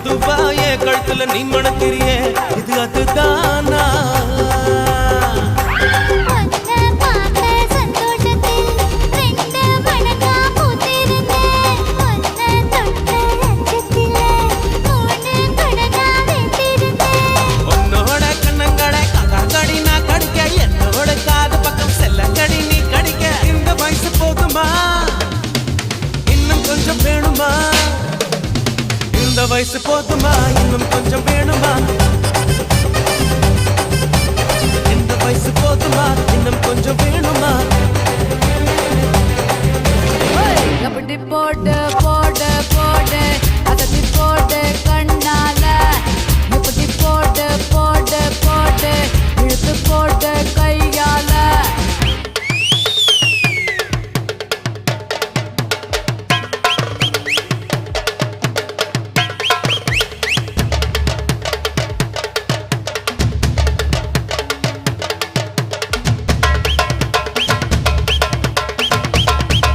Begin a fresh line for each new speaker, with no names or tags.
மெதுவா என் கழுத்துல நீ மணக்கிறியே இது அதுதானா இந்த வயசு போதுமா இன்னும் கொஞ்சம் வேணுமா இந்த வயசு போதுமா இன்னும் கொஞ்சம் வேணுமா
அப்படி போட்டு போட்டு